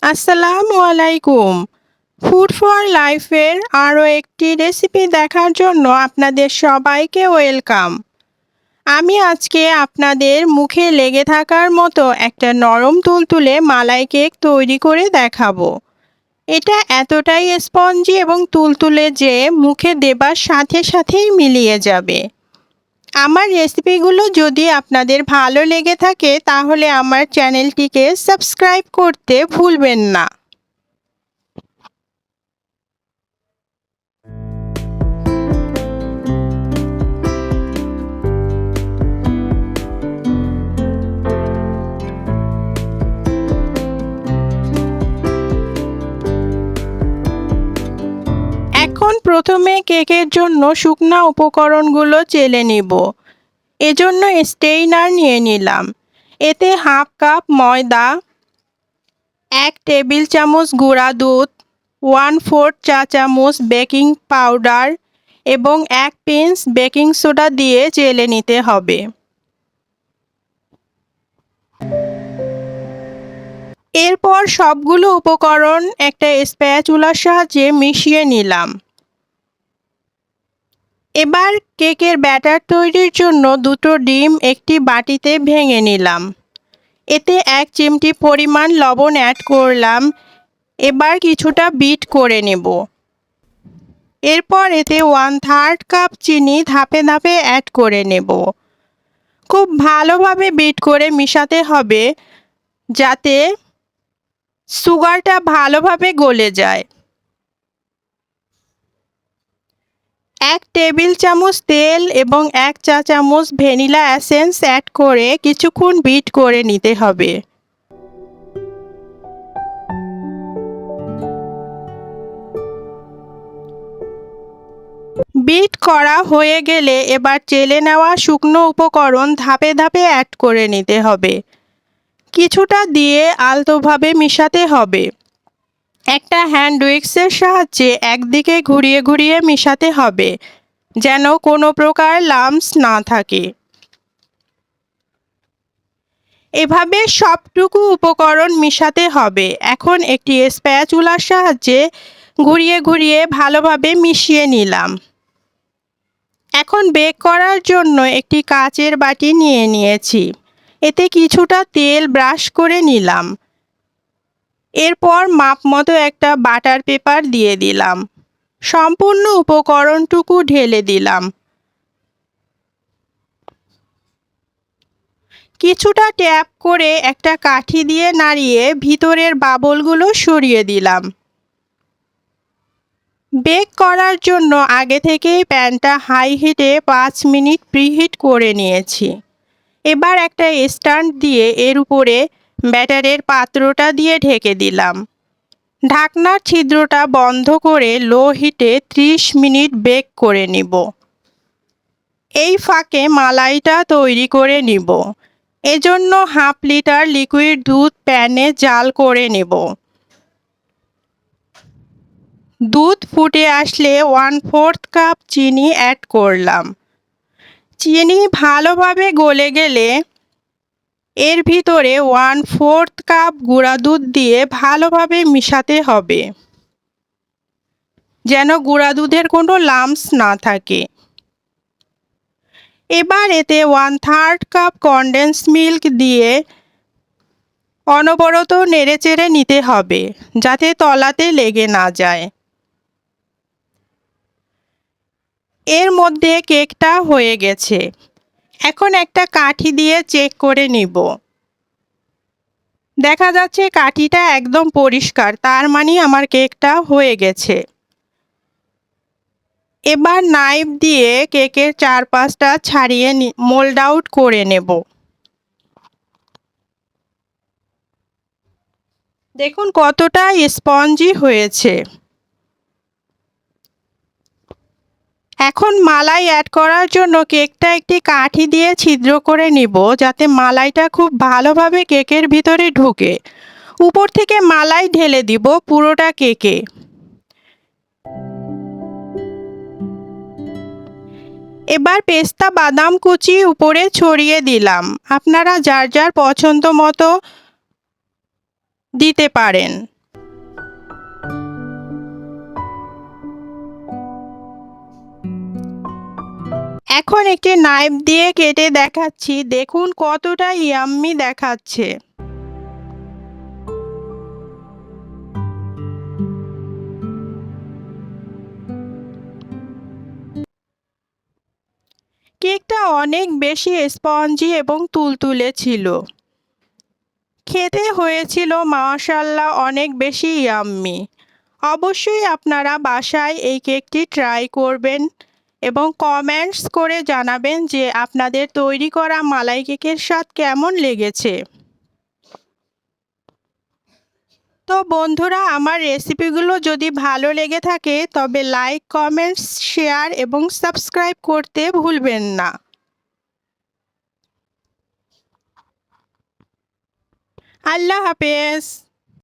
আসসালামু আলাইকুম। Food for লাইফের আরও একটি রেসিপি দেখার জন্য আপনাদের সবাইকে ওয়েলকাম। আমি আজকে আপনাদের মুখে লেগে থাকার মতো একটা নরম তুলতুলে মালাই কেক তৈরি করে দেখাবো। এটা এতটাই স্পঞ্জি এবং তুলতুলে যে মুখে দেবার সাথে সাথেই মিলিয়ে যাবে। আমার রেসিপিগুলো যদি আপনাদের ভালো লেগে থাকে তাহলে আমার চ্যানেলটিকে সাবস্ক্রাইব করতে ভুলবেন না। এখন প্রথমে কেকের জন্য শুকনা উপকরণগুলো চেলে নিব। এজন্য স্টেইনার নিয়ে নিলাম। এতে হাফ কাপ ময়দা, 1 টেবিল চামচ গুঁড়া দুধ, 1/4 চা চামচ বেকিং পাউডার এবং 1 পিঞ্চ বেকিং সোডা দিয়ে চেলে নিতে হবে। এরপর সবগুলো উপকরণ একটা স্প্যাচুলার সাহায্যে মিশিয়ে নিলাম। এবার কেকের ব্যাটার তৈরির জন্য দুটো ডিম একটি বাটিতে ভেঙে নিলাম। এতে 1 চিমটি পরিমাণ লবণ অ্যাড করলাম। এবার কিছুটা বিট করে নেব। এরপর এতে 1/3 কাপ চিনি ধাপে ধাপে অ্যাড করে নেব। খুব ভালোভাবে বিট করে মিশাতে হবে যাতে সুগারটা ভালোভাবে গলে যায়। 1 টেবিল চামচ তেল এবং 1 চা চামচ ভ্যানিলা এসেন্স অ্যাড করে কিছুক্ষণ বিট করে নিতে হবে। বিট করা হয়ে গেলে এবার চেলে নেওয়া শুকনো উপকরণ ধাপে ধাপে অ্যাড করে নিতে হবে। কিছুটা দিয়ে আলতোভাবে মিশাতে হবে। একটা হ্যান্ড উইক্সের সাহায্যে একদিকে ঘুরিয়ে ঘুরিয়ে মিশাতে হবে যেন কোনো প্রকার লাম্পস না থাকে। এভাবে সবটুকু উপকরণ মিশাতে হবে। এখন একটি স্প্যাচুলার সাহায্যে ঘুরিয়ে ঘুরিয়ে ভালোভাবে মিশিয়ে নিলাম। এখন বেক করার জন্য একটি কাচের বাটি নিয়ে নিয়েছি। এতে কিছুটা তেল ব্রাশ করে নিলাম। এরপর মাপ মতো একটা বাটার পেপার দিয়ে দিলাম। সম্পূর্ণ উপকরণটুকু ঢেলে দিলাম। কিছুটা ট্যাপ করে একটা কাঠি দিয়ে নাড়িয়ে ভিতরের বাবলগুলো সরিয়ে দিলাম। বেক করার জন্য আগে থেকেই প্যানটা হাই হিটে 5 মিনিট প্রিহিট করে নিয়েছি। এবার একটা স্ট্যান্ড দিয়ে এর উপরে ব্যাটারের পাত্রটা দিয়ে ঢেকে দিলাম। ঢাকনার ছিদ্রটা বন্ধ করে লো হিটে 30 মিনিট বেক করে নিব। এই ফাঁকে মালাইটা তৈরি করে নিব। এজন্য হাফ লিটার লিকুইড দুধ প্যানে জাল করে নেব। দুধ ফুটে আসলে 1/4 কাপ চিনি অ্যাড করলাম। চিনি ভালোভাবে গলে গেলে এর ভিতরে 1/4 কাপ গুঁড়া দুধ দিয়ে ভালোভাবে মিশাতে হবে যেন গুঁড়া দুধের কোনো লাম্পস না থাকে। এবার এতে 1/3 কাপ কনডেন্স মিল্ক দিয়ে অনবরত নেড়েচেড়ে নিতে হবে যাতে তলাতে লেগে না যায়। এর মধ্যে কেকটা হয়ে গেছে। এখন একটা কাঠি দিয়ে চেক করে নিব। দেখা যাচ্ছে কাঠিটা একদম পরিষ্কার, তার মানে আমার কেকটা হয়ে গেছে। এবার নাইফ দিয়ে কেকের চারপাশটা ছাড়িয়ে মোল্ড আউট করে নেব। দেখুন কতটা স্পঞ্জি হয়েছে। এখন মালাই অ্যাড করার জন্য কেকটা একটি কাঠি দিয়ে ছিদ্র করে নিব যাতে মালাইটা খুব ভালোভাবে কেকের ভিতরে ঢুকে। উপর থেকে মালাই ঢেলে দিব পুরোটা কেকে। এবার পেস্তা বাদাম কুচি উপরে ছড়িয়ে দিলাম। আপনারা যার যার পছন্দ মতো দিতে পারেন। এখন একটি নাইফ দিয়ে কেটে দেখাচ্ছি, দেখুন কতটা ইয়াম্মি দেখাচ্ছে। কেকটা অনেক বেশি স্পঞ্জি এবং তুলতুলে ছিল। খেতে হয়েছিল মাশাআল্লাহ অনেক বেশি ইয়াম্মি। অবশ্যই আপনারা বাসায় এই কেকটি ট্রাই করবেন এবং কমেন্টস করে জানাবেন যে আপনাদের তৈরি করা মালাই কেকের স্বাদ কেমন লেগেছে। তো বন্ধুরা, আমার রেসিপিগুলো যদি ভালো লেগে থাকে তবে লাইক, কমেন্টস, শেয়ার এবং সাবস্ক্রাইব করতে ভুলবেন না। আল্লাহ হাফেজ।